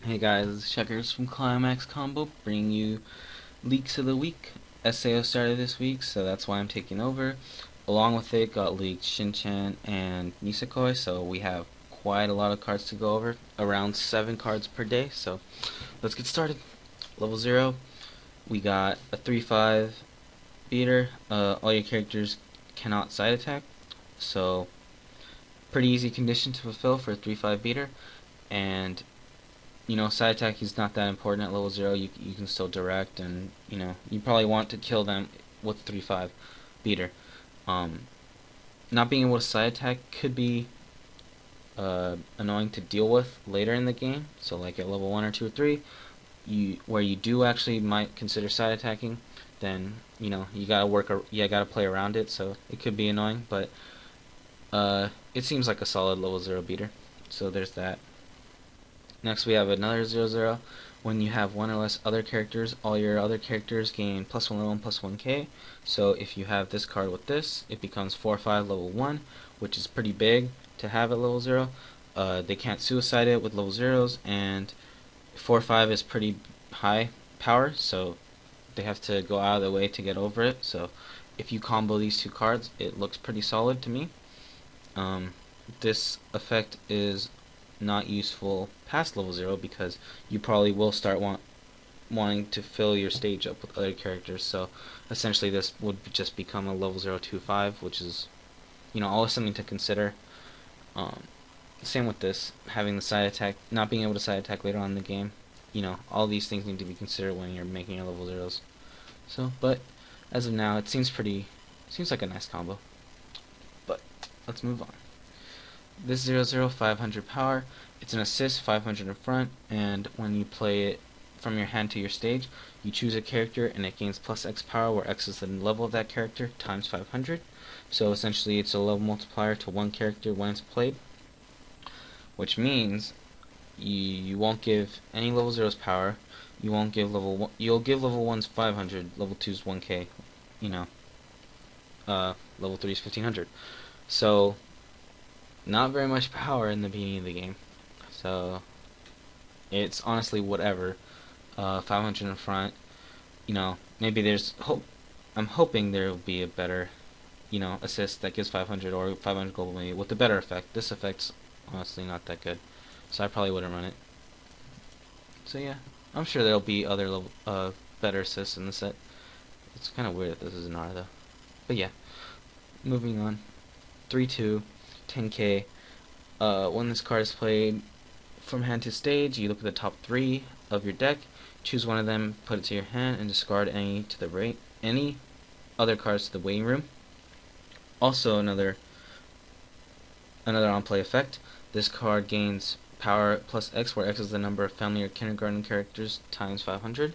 Hey guys, it's Checkers from ClimaxCombo, bringing you leaks of the week. SAO started this week, so that's why I'm taking over. Along with it, got leaked Shinchan and Nisekoi, so we have quite a lot of cards to go over. Around 7 cards per day, so let's get started. Level 0, we got a 3-5 beater. All your characters cannot side attack, so pretty easy condition to fulfill for a 3-5 beater. And side attack is not that important at level 0. You can still direct, and you probably want to kill them with 3-5 beater. Not being able to side attack could be annoying to deal with later in the game. So like at level 1 or 2 or 3, where you do actually might consider side attacking, then you gotta play around it. So it could be annoying, but it seems like a solid level 0 beater. So there's that. Next we have another 0-0. When you have one or less other characters, all your other characters gain +1 level and +1k. So if you have this card with this, it becomes 4-5 level 1, which is pretty big to have at level 0. They can't suicide it with level 0s, and 4-5 is pretty high power, so they have to go out of the way to get over it. So if you combo these two cards, it looks pretty solid to me. This effect is not useful past level 0 because you probably will start wanting to fill your stage up with other characters. So essentially this would just become a level 0 2-5, which is always something to consider. Same with this, having the side attack, not being able to side attack later on in the game. All these things need to be considered when you're making your level 0s. So, but as of now, it seems like a nice combo. But let's move on. This 0-0 500 power, it's an assist, 500 in front, and when you play it from your hand to your stage, you choose a character and it gains +X power, where X is the level of that character times 500. So essentially it's a level multiplier to one character when it's played, which means you won't give any level 0's power. You'll give level 1's 500, level 2's 1k, level 3's 1500. So not very much power in the beginning of the game, so it's honestly whatever. 500 in front, maybe there's hope. I'm hoping there will be a better, assist that gives 500 or 500 global maybe with a better effect. This effect's honestly not that good, so I probably wouldn't run it. So yeah, I'm sure there'll be other better assists in the set. It's kind of weird that this is an R though. But yeah, moving on. 3-2. 10k. When this card is played from hand to stage, you look at the top 3 of your deck, choose one of them, put it to your hand, and discard any other cards to the waiting room. Also, another on-play effect. This card gains power +X, where X is the number of family or kindergarten characters times 500.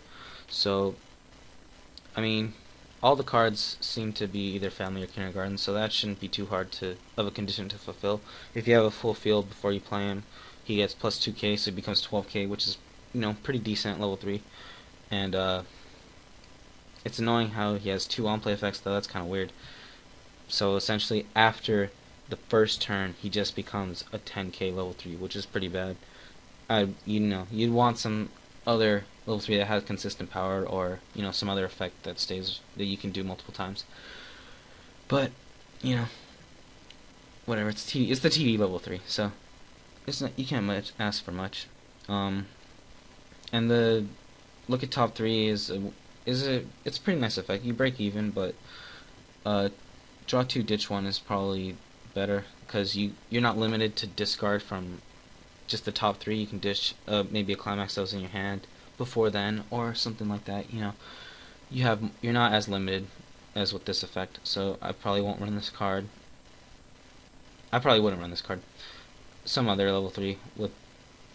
So, I mean, all the cards seem to be either family or kindergarten, so that shouldn't be too hard of a condition to fulfill. If you have a full field before you play him, he gets +2k, so it becomes 12k, which is pretty decent at level 3. And it's annoying how he has 2 on-play effects, though. That's kind of weird. So essentially, after the first turn, he just becomes a 10k level 3, which is pretty bad. You'd want some other level 3 that has consistent power, or some other effect that you can do multiple times. But whatever, it's the TD level 3, so you can't ask for much. And the look at top 3 it's a pretty nice effect. You break even, but draw 2, ditch 1 is probably better, because you're not limited to discard from just the top 3. You can ditch maybe a climax that was in your hand before then, or something like that. You're not as limited as with this effect. So I probably won't run this card. I probably wouldn't run this card. Some other level 3 with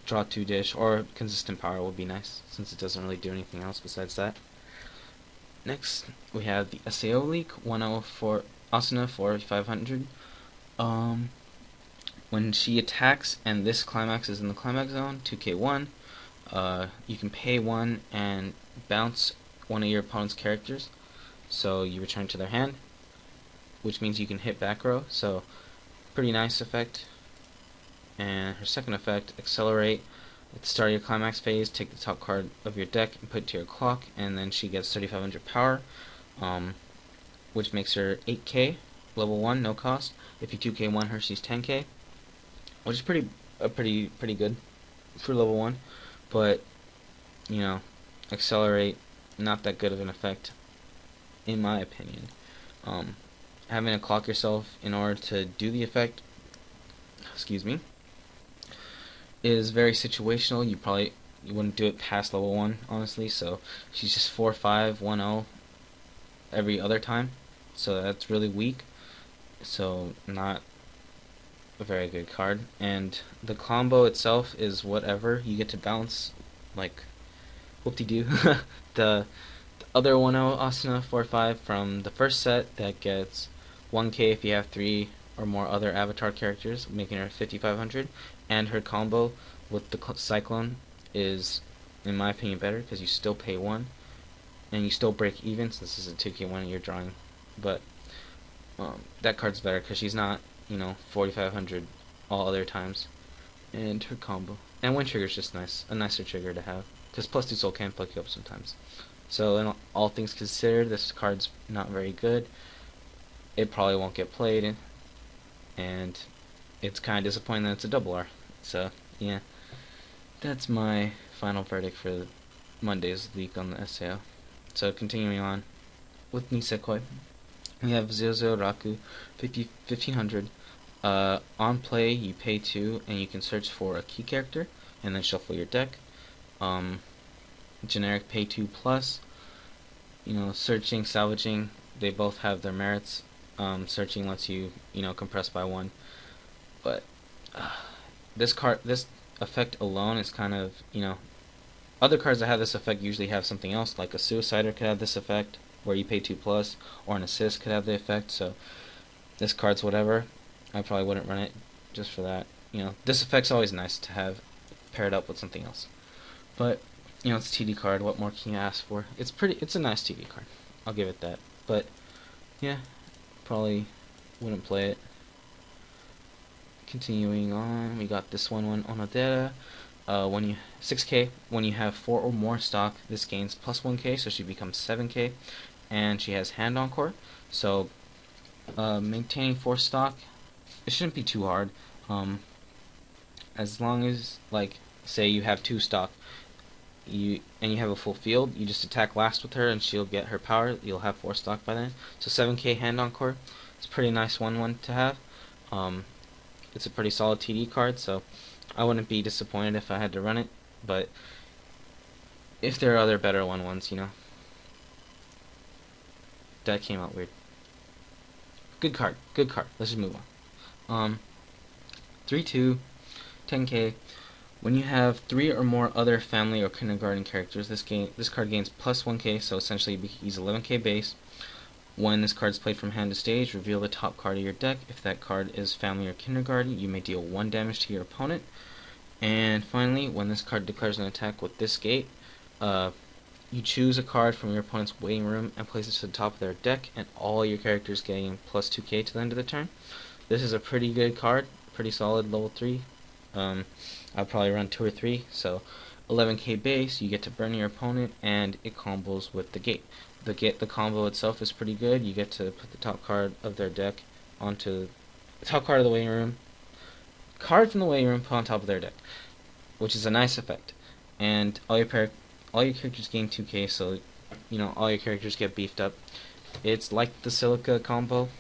draw 2 dish or consistent power would be nice, since it doesn't really do anything else besides that. Next we have the SAO leak 104 Asuna for 500. When she attacks and this climax is in the climax zone, 2k1, you can pay 1 and bounce one of your opponent's characters, so you return to their hand, which means you can hit back row. So pretty nice effect. And her second effect, accelerate. At the start of your climax phase, take the top card of your deck and put it to your clock, and then she gets 3500 power, which makes her 8k, level 1, no cost. If you 2k1 her, she's 10k, which is pretty good for level 1, but, you know, accelerate, not that good of an effect, in my opinion. Having to clock yourself in order to do the effect, excuse me, is very situational. You wouldn't do it past level 1, honestly, so she's just 4-5, 1-0 every other time, so that's really weak, so not a very good card. And the combo itself is whatever. You get to bounce, like, whoop-de-doo. the other 1-0 Asuna 4-5 from the first set that gets 1k if you have 3 or more other avatar characters, making her 5500, and her combo with the Cyclone is, in my opinion, better because you still pay 1 and you still break even since this is a 2k1 you're drawing, but that card's better because she's not, 4500 all other times. And her combo and Wind Trigger's just nice, a nicer trigger to have, because plus 2 soul can fuck you up sometimes. So in all things considered, this card's not very good. It probably won't get played, and it's kind of disappointing that it's a double R. So yeah, that's my final verdict for Monday's leak on the SAO. So continuing on with Nisekoi, we have 00 Raku 1500. On play, you pay 2 and you can search for a key character and then shuffle your deck. Generic pay 2 plus. Searching, salvaging, they both have their merits. Searching lets you, compress by 1. But this effect alone is kind of, other cards that have this effect usually have something else, like a Suicider could have this effect, where you pay 2 plus, or an Assist could have the effect, so this card's whatever. I probably wouldn't run it just for that. This effect's always nice to have paired up with something else. But, it's a TD card, what more can you ask for? It's a nice TD card, I'll give it that. But, yeah, probably wouldn't play it. Continuing on, we got this one Onodera. 6k, when you have 4 or more stock, this gains plus 1k, so she becomes 7k, and she has Hand Encore, so maintaining 4 stock, it shouldn't be too hard, as long as, like, say you have 2 stock, and you have a full field, you just attack last with her and she'll get her power, you'll have 4 stock by then, so 7k Hand Encore, it's a pretty nice 1-1 to have. It's a pretty solid TD card, so I wouldn't be disappointed if I had to run it, but if there are other better 1-1s, that came out weird. Good card, let's just move on. 3-2, 10k, when you have 3 or more other family or kindergarten characters, this card gains plus 1k, so essentially he's 11k base. When this card is played from hand to stage, reveal the top card of your deck. If that card is family or kindergarten, you may deal 1 damage to your opponent. And finally, when this card declares an attack with this gate, you choose a card from your opponent's waiting room and place it to the top of their deck, and all your characters getting plus 2k to the end of the turn. This is a pretty good card, pretty solid level 3. I'll probably run 2 or 3, so 11k base, you get to burn your opponent, and it combos with the gate. The combo itself is pretty good. You get to put the top card of their deck onto the top card of the waiting room. Card from the waiting room put on top of their deck, which is a nice effect. And all your characters gain 2k, so all your characters get beefed up. It's like the Silica combo,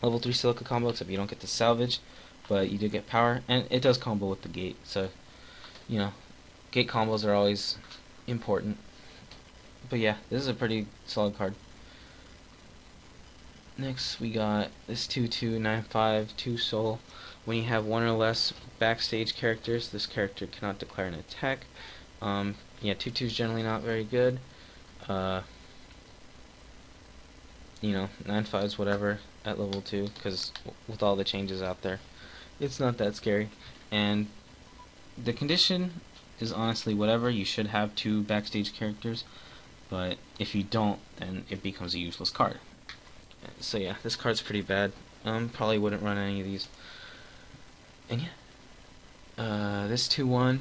level 3 Silica combo, except you don't get the salvage, but you do get power, and it does combo with the gate. So gate combos are always important. But yeah, this is a pretty solid card. Next we got this 2-2-9-5 2 soul. When you have 1 or less backstage characters, this character cannot declare an attack. Yeah, 2-2 is generally not very good. 9-5 is whatever at level 2, because with all the changes out there, it's not that scary. And the condition is honestly whatever. You should have 2 backstage characters, but if you don't, then it becomes a useless card. So yeah, this card's pretty bad. Probably wouldn't run any of these. And yeah, this 2-1,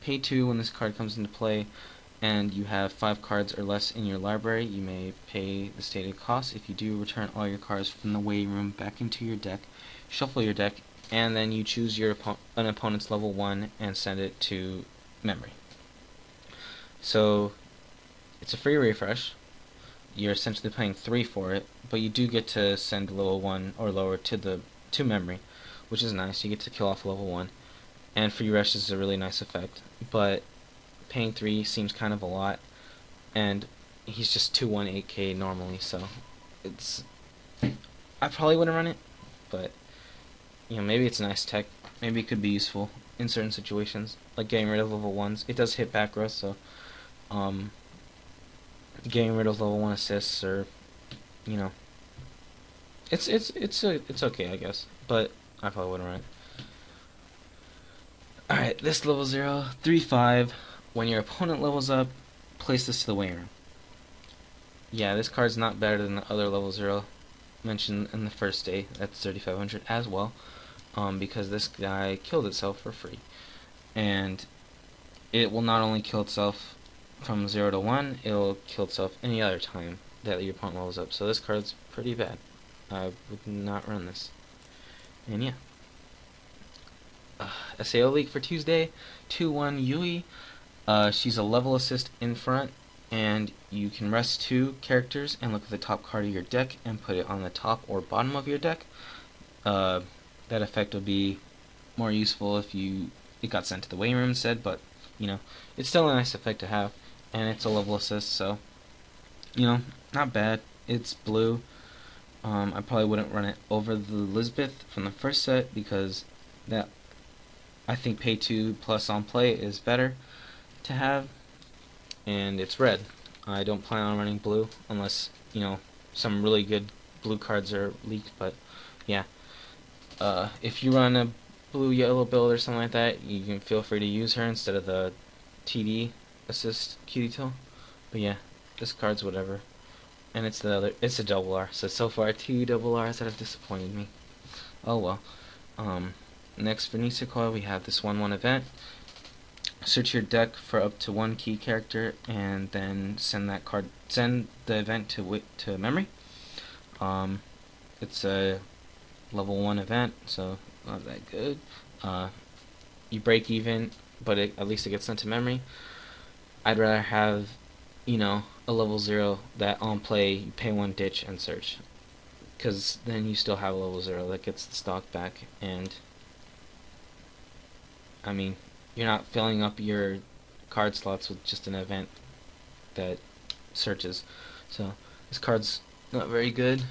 Pay 2 when this card comes into play, and you have 5 cards or less in your library. You may pay the stated cost. If you do, return all your cards from the waiting room back into your deck, shuffle your deck, and then you choose an opponent's level 1 and send it to memory. So it's a free refresh. You're essentially paying 3 for it, but you do get to send level 1 or lower to memory, which is nice. You get to kill off level 1, and free rush is a really nice effect, but paying 3 seems kind of a lot, and he's just 218k normally, so I probably wouldn't run it, but maybe it's nice tech. Maybe it could be useful in certain situations, like getting rid of level 1s. It does hit back row, so getting rid of level 1 assists, or it's okay, I guess, but I probably wouldn't run it. Alright, this level 0, 3/5. When your opponent levels up, place this to the waiting room. Yeah, this card's not better than the other level 0 mentioned in the first day. That's 3500 as well, because this guy killed itself for free. And it will not only kill itself from 0 to 1, it'll kill itself any other time that your opponent levels up. So this card's pretty bad. I would not run this. And yeah. SAO leak for Tuesday, 2/1 Yui. She's a level assist in front, and you can rest 2 characters and look at the top card of your deck and put it on the top or bottom of your deck. That effect would be more useful if it got sent to the waiting room instead, but it's still a nice effect to have, and it's a level assist, so not bad. It's blue. I probably wouldn't run it over the Lisbeth from the first set, because that I think pay 2 plus on play is better to have, and it's red. I don't plan on running blue unless some really good blue cards are leaked, but yeah, if you run a blue yellow build or something like that, you can feel free to use her instead of the TD assist cutie tool. But yeah, this card's whatever, and it's a double R. So far 2 double Rs that have disappointed me. Oh well. Next for Nisekoi, we have this 1/1 event. Search your deck for up to 1 key character, and then send the event to memory. It's a level 1 event, so not that good. You break even, but at least it gets sent to memory. I'd rather have a level 0 that on play you pay 1 ditch and search, because then you still have a level 0 that gets the stock back, and you're not filling up your card slots with just an event that searches. So this card's not very good,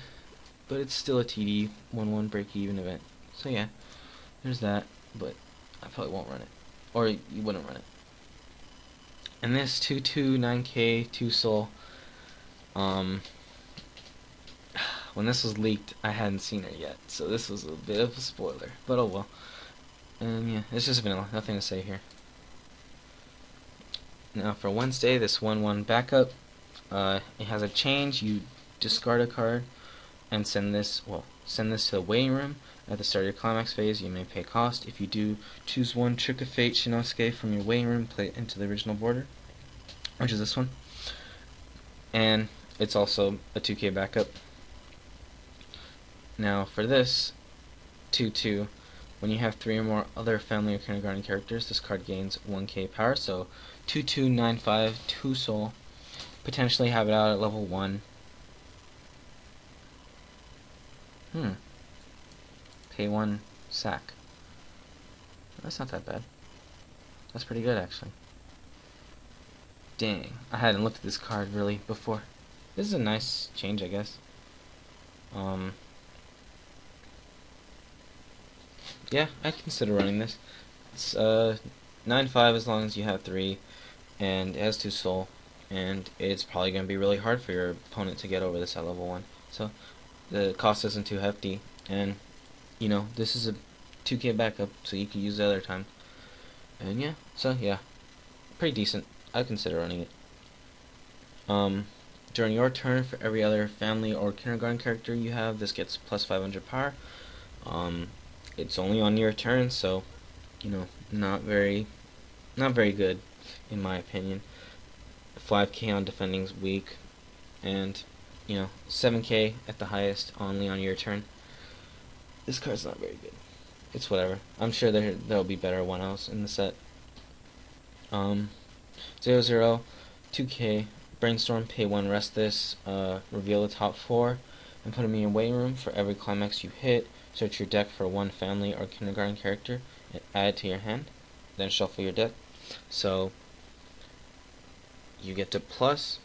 but it's still a TD 1/1 break even event. So yeah, there's that, but I probably won't run it, or you wouldn't run it. And this 2/2 9k 2 soul, when this was leaked, I hadn't seen her yet, so this was a bit of a spoiler, but oh well. And yeah, it's just vanilla, nothing to say here. Now for Wednesday, this 1/1 backup, it has a change. You discard a card and send this to the waiting room. At the start of your climax phase, you may pay cost. If you do, choose 1 Trick of Fate Shinosuke from your waiting room, play it into the original border, which is this one. And it's also a 2k backup. Now for this 2/2, when you have 3 or more other family or kindergarten characters, this card gains 1k power, so 2/2 9/5 2 soul. Potentially have it out at level 1. Pay 1 sack. That's not that bad. That's pretty good, actually. Dang, I hadn't looked at this card really before. This is a nice change, I guess. Yeah, I'd consider running this. It's 9/5 as long as you have 3, and it has 2 soul, and it's probably going to be really hard for your opponent to get over this at level 1. So the cost isn't too hefty, and this is a 2k backup, so you can use it other time. And yeah, so yeah, pretty decent. I'd consider running it. During your turn, for every other family or kindergarten character you have, this gets plus 500 power. It's only on your turn, so not very not very good, in my opinion. 5k on defending's weak, and 7k at the highest on Leon your turn. This card's not very good. It's whatever. I'm sure there'll be better 1-0s in the set. 0-0, 2k, brainstorm, pay 1, rest this, reveal the top 4, and put them in your waiting room. For every climax you hit, search your deck for one family or kindergarten character and add it to your hand. Then shuffle your deck. So you get to plus,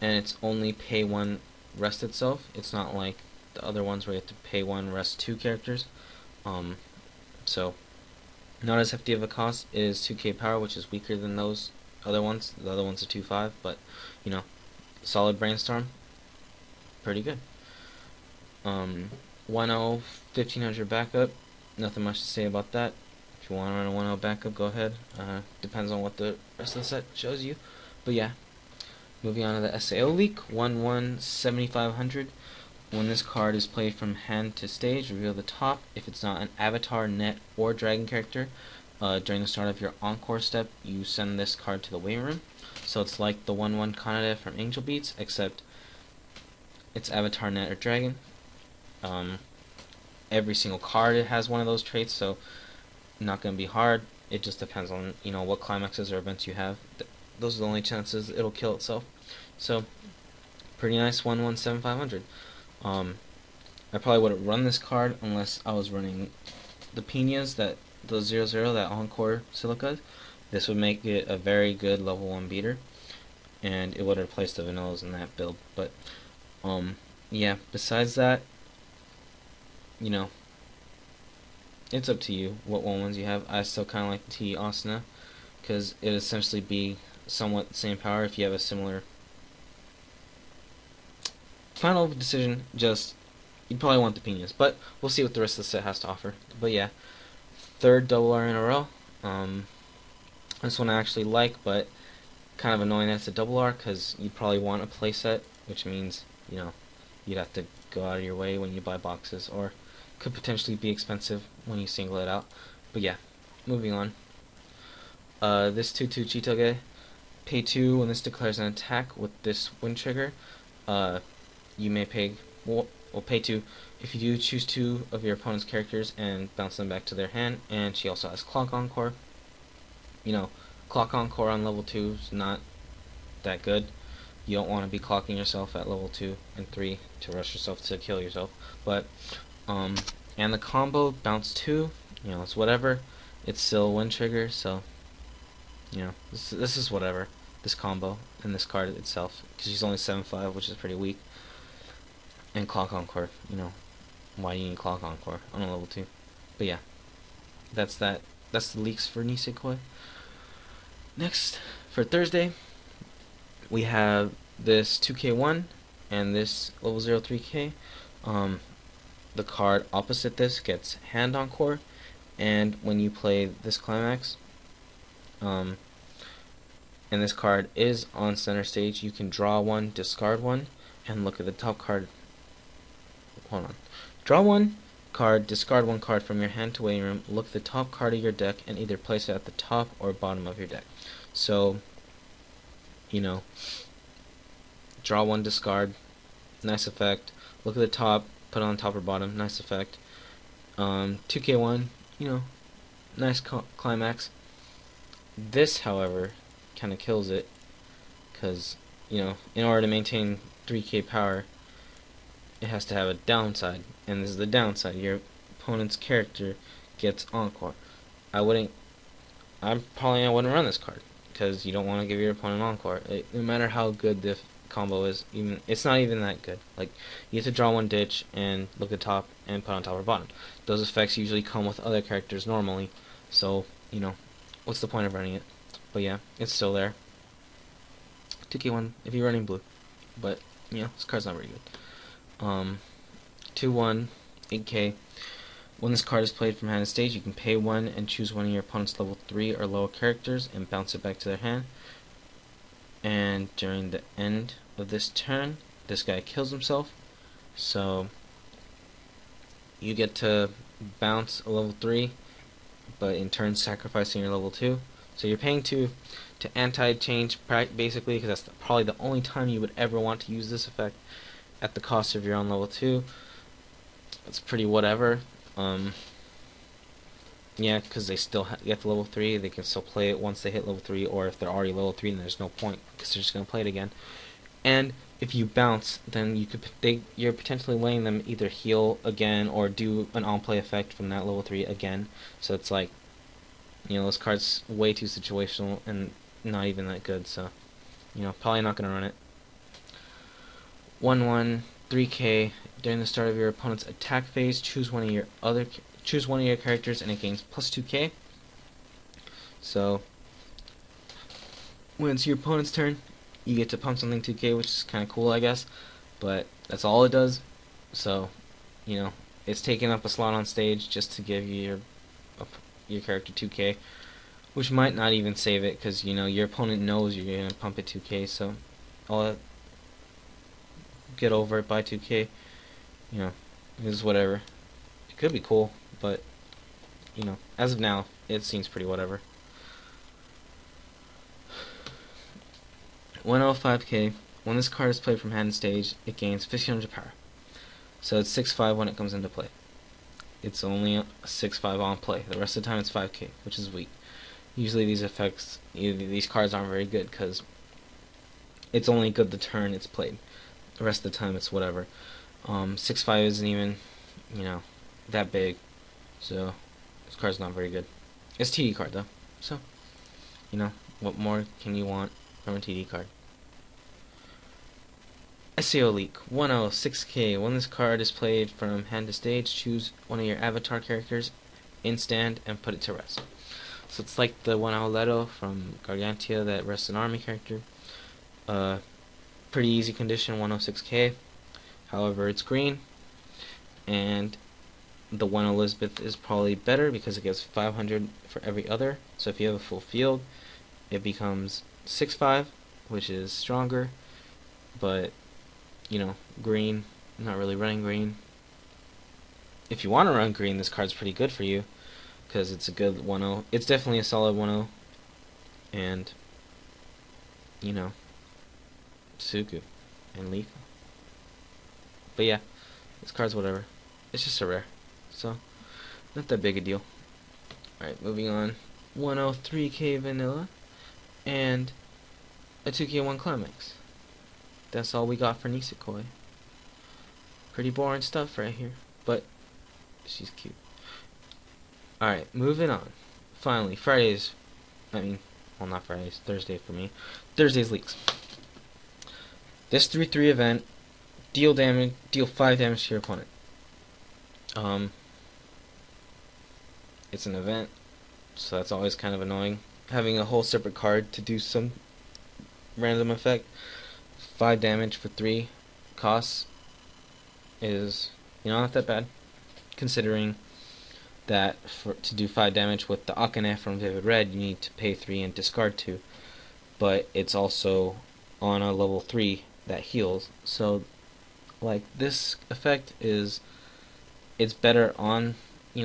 and it's only pay 1, rest itself. It's not like the other ones where you have to pay 1, rest 2 characters. So not as hefty of a cost. It is 2k power, which is weaker than those other ones. The other ones are 2.5, but solid brainstorm, pretty good. 1-0, 1500 backup. Nothing much to say about that. If you want to run a 1-0 backup, go ahead. Depends on what the rest of the set shows you. But yeah, moving on to the SAO leak. 1-1, 7500. When this card is played from hand to stage, reveal the top. If it's not an avatar, net, or dragon character, during the start of your encore step, you send this card to the waiting room. So it's like the 1-1 Kanade from Angel Beats, except it's avatar, net, or dragon. Every single card it has one of those traits, so not going to be hard. It just depends on what climaxes or events you have. Those are the only chances it'll kill itself. So pretty nice 1-1 7500. I probably wouldn't run this card unless I was running the Pinas, the 0-0, that Encore Silica. This would make it a very good level 1 beater, and it would replace the vanillas in that build. But yeah, besides that, it's up to you what 1-1s you have. I still kind of like the T Asuna, because it essentially be somewhat the same power if you have a similar final decision. Just you'd probably want the Pinas, but we'll see what the rest of the set has to offer. But yeah, third double R in a row. This one I actually like, but kind of annoying that it's a double R, because you'd probably want a playset, which means you'd have to go out of your way when you buy boxes, or could potentially be expensive when you single it out. But yeah, moving on. This 2-2 Chitoge, pay 2 when this declares an attack with this wind trigger. You may pay pay 2 if you do choose 2 of your opponent's characters and bounce them back to their hand. And she also has Clock Encore. Clock Encore on level 2 is not that good. You don't want to be clocking yourself at level 2 and 3 to rush yourself to kill yourself. But and the combo bounce 2, it's whatever. It's still wind trigger, so this is whatever. This combo and this card itself, because she's only 7.5, which is pretty weak. And Clock Encore, why do you need Clock Encore on a level 2? But yeah, that's that. That's the leaks for Nisekoi. Next, for Thursday, we have this 2k1 and this level 03k. The card opposite this gets Hand Encore, and when you play this climax, and this card is on center stage, you can draw 1, discard 1, and look at the top card. Hold on. Draw 1 card, discard 1 card from your hand to waiting room, look at the top card of your deck, and either place it at the top or bottom of your deck. So, draw 1, discard, nice effect. Look at the top, put it on top or bottom, nice effect. 2k1, nice climax. This, however, kind of kills it, because, in order to maintain 3k power, it has to have a downside, and this is the downside. Your opponent's character gets Encore. I wouldn't run this card, because you don't want to give your opponent Encore. No matter how good the combo is, it's not even that good. Like, you have to draw 1 ditch and look at top and put on top or bottom. Those effects usually come with other characters normally, so what's the point of running it? But yeah, it's still there. 2k1 if you're running blue, but this card's not very good. 2-1, 8k. When this card is played from hand to stage, you can pay 1 and choose one of your opponent's level 3 or lower characters and bounce it back to their hand. And during the end of this turn, this guy kills himself, so you get to bounce a level 3 but in turn sacrificing your level 2. So you're paying 2 to anti-change basically, because that's probably the only time you would ever want to use this effect at the cost of your own level 2. It's pretty whatever. Yeah, because they still get to level 3, they can still play it once they hit level 3, or if they're already level 3, then there's no point, because they're just going to play it again. And if you bounce, then you're potentially letting them either heal again, or do an on-play effect from that level 3 again. So it's like, this card's way too situational, and not even that good, so, probably not going to run it. 1/1, 3k, during the start of your opponent's attack phase, choose one of your characters and it gains plus 2k. So when it's your opponent's turn, you get to pump something 2k, which is kind of cool, I guess, but that's all it does. So, it's taking up a slot on stage just to give you your character 2k, which might not even save it, because your opponent knows you're going to pump it 2k, so I'll get over it by 2k. It's whatever. It could be cool, but as of now, it seems pretty whatever. 105k. When this card is played from hand and stage, it gains 1500 power. So it's 6/5 when it comes into play. It's only a 6/5 on play. The rest of the time it's 5k, which is weak. Usually these cards aren't very good, because it's only good the turn it's played. The rest of the time it's whatever. 6/5 isn't even, that big. So this card's not very good. It's a TD card though. So, what more can you want from a TD card? SEO Leak 106k. When this card is played from hand to stage, choose one of your avatar characters in stand and put it to rest. So it's like the 1 from Gargantia that rests an army character. Pretty easy condition, 106k. However, it's green, and the 1 Elizabeth is probably better because it gives 500 for every other. So if you have a full field, it becomes 6/5, which is stronger, but green, I'm not really running green. If you want to run green, this card's pretty good for you, because it's a good 1/0. It's definitely a solid 1/0, and Suku and Leaf. But yeah, this card's whatever. It's just a rare, so not that big a deal. Alright, moving on. 103k vanilla and a 2k1 climax. That's all we got for Nisekoi. Pretty boring stuff right here, but she's cute. Alright, moving on. Finally, not Fridays, Thursday for me. Thursday's leaks. This 3/3 event, deal 5 damage to your opponent. It's an event, so that's always kind of annoying. Having a whole separate card to do some random effect. 5 damage for 3 costs is, not that bad, considering that to do 5 damage with the Akane from Vivid Red, you need to pay 3 and discard 2. But it's also on a level 3 that heals. So, this effect it's better on,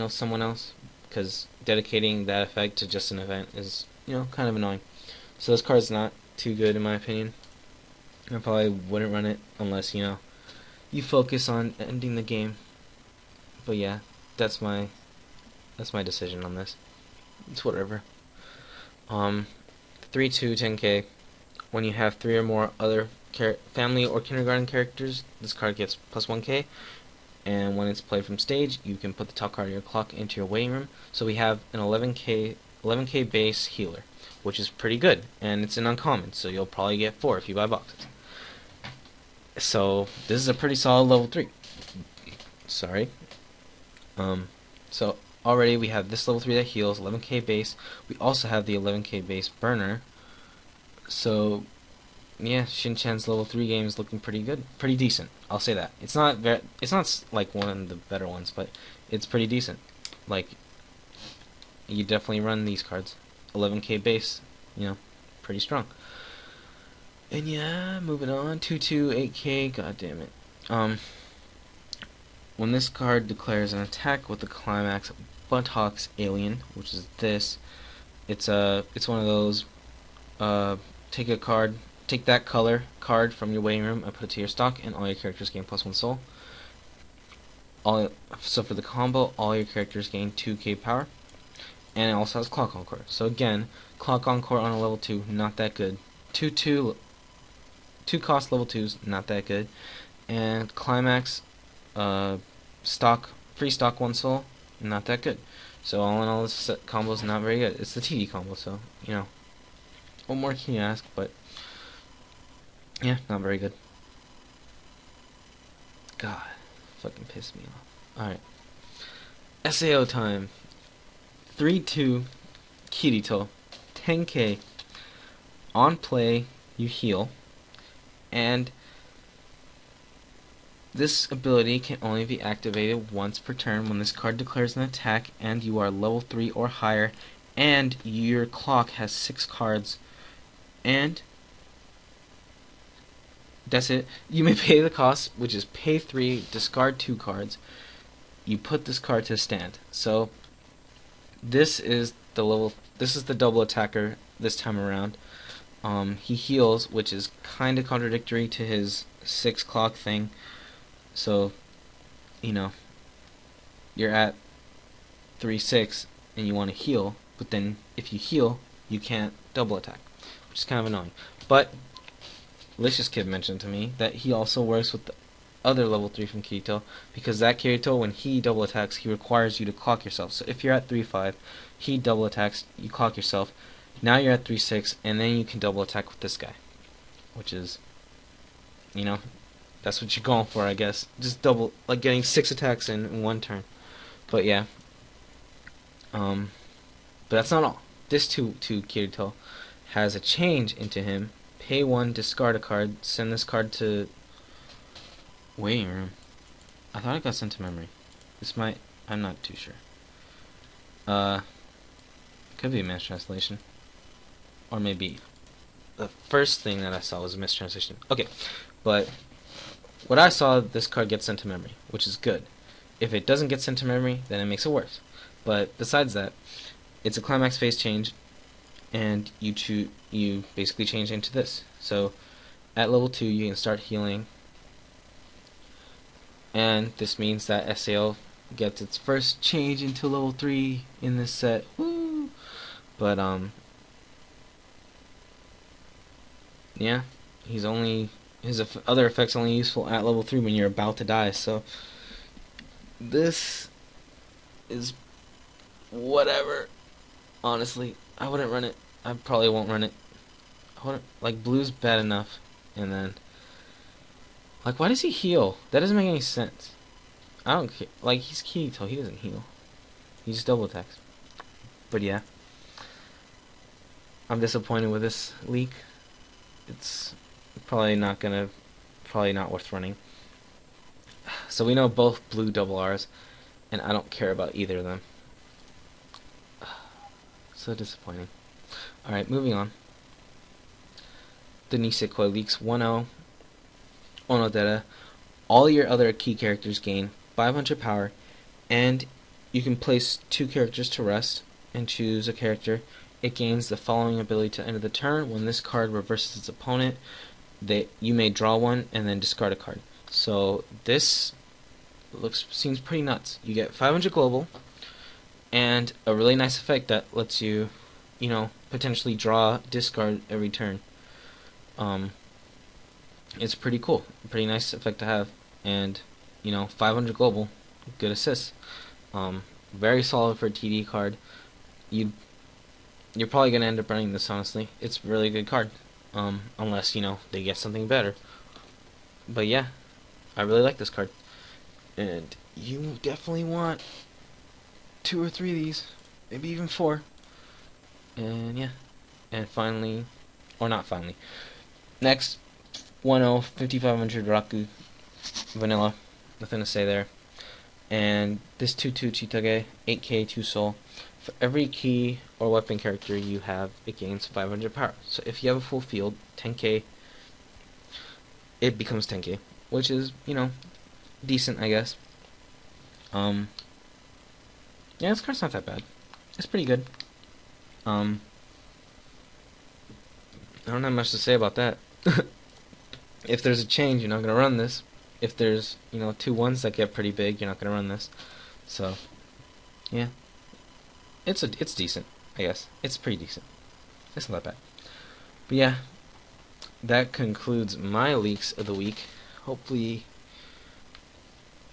someone else, because dedicating that effect to just an event is, kind of annoying. So this card's not too good in my opinion. I probably wouldn't run it unless, you focus on ending the game. But yeah, that's my decision on this. It's whatever. 3/2 10k. When you have 3 or more other family or kindergarten characters, this card gets plus 1k. And when it's played from stage, you can put the top card of your clock into your waiting room. So we have an 11k base healer, which is pretty good, and it's an uncommon, so you'll probably get 4 if you buy boxes. So this is a pretty solid level 3. Sorry. So already we have this level 3 that heals, 11k base. We also have the 11k base burner. So yeah, Shin-Chan's level 3 game is looking pretty good, pretty decent. I'll say that. It's not like one of the better ones, but it's pretty decent. You definitely run these cards. 11k base, pretty strong. And yeah, moving on. 2/2 8k. God damn it. When this card declares an attack with the climax Buttocks Alien, which is this. It's one of those take that color card from your waiting room and put it to your stock, and all your characters gain +1 soul. So for the combo, all your characters gain 2k power, and it also has Clock Encore. So again, Clock Encore on a level 2, not that good. 2 cost level 2s, not that good. And Climax free stock 1 soul, not that good. So all in all, this combo is not very good. It's the TD combo, so you know, what more can you ask? But yeah, not very good. God, fucking pissed me off. Alright, SAO time. 3-2 Kirito, 10k. On play, you heal, and this ability can only be activated once per turn when this card declares an attack and you are level 3 or higher, and your clock has 6 cards, and that's it. You may pay the cost, which is pay 3, discard 2 cards. You put this card to stand. So this is the double attacker this time around. He heals, which is kind of contradictory to his 6 clock thing. So, you know, you're at 3-6 and you want to heal, but then if you heal, you can't double attack, which is kind of annoying. But Licious Kid mentioned to me that he also works with the other level 3 from Kirito, because that Kirito, when he double attacks, he requires you to clock yourself. So if you're at 3-5, he double attacks, you clock yourself. Now you're at 3-6, and then you can double attack with this guy, which is, you know, that's what you're going for, I guess. Just double, like getting 6 attacks in 1 turn. But yeah, but that's not all. This to Kirito has a change into him. Pay 1, discard a card, send this card to waiting room. I thought it got sent to memory. This might, I'm not too sure. Could be a mistranslation. Or maybe the first thing that I saw was a mistranslation. Okay, but what I saw, this card gets sent to memory, which is good. If it doesn't get sent to memory, then it makes it worse. But besides that, it's a climax phase change, and you basically change into this. So at level 2, you can start healing, and this means that SAO gets its first change into level 3 in this set. Woo! But yeah, his other effects only useful at level 3 when you're about to die. So this is whatever. Honestly, I wouldn't run it. I probably won't run it. Like, blue's bad enough, and then like, why does he heal? That doesn't make any sense. I don't care. Like, he's Kirito, he doesn't heal. He just double attacks. But yeah, I'm disappointed with this leak. It's probably not worth running. So we know both blue double R's, and I don't care about either of them. So disappointing. Alright, moving on. The Nisekoi leaks 1-0 Onodera. All your other key characters gain 500 power, and you can place 2 characters to rest and choose a character. It gains the following ability to end of the turn. When this card reverses its opponent, you may draw 1 and then discard a card. So this seems pretty nuts. You get 500 global and a really nice effect that lets you, potentially draw, discard every turn. It's pretty cool, pretty nice effect to have, and 500 global, good assist. Very solid for a TD card. You're probably gonna end up running this, honestly. It's a really good card, unless they get something better. But yeah, I really like this card, and you definitely want 2 or 3 of these, maybe even 4. And yeah, and finally, or not finally, next 1-0 5500 Raku vanilla, nothing to say there. And this 2-2 Chitage, 8k 2 soul. For every key or weapon character you have, it gains 500 power. So if you have a full field, 10k, it becomes 10k, which is, decent, I guess. Yeah, Yeah, this card's not that bad. It's pretty good. I don't have much to say about that. If there's a change, you're not gonna run this. If there's, you know, 2 1s that get pretty big, you're not gonna run this. So, yeah, it's decent, I guess. It's pretty decent. It's not that bad. But yeah, that concludes my leaks of the week. Hopefully,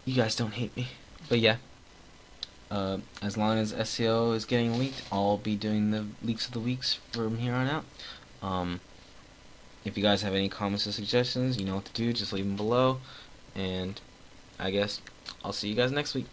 you guys don't hate me. But yeah, as long as SEO is getting leaked, I'll be doing the leaks of the weeks from here on out. If you guys have any comments or suggestions, you know what to do. Just leave them below. And I guess I'll see you guys next week.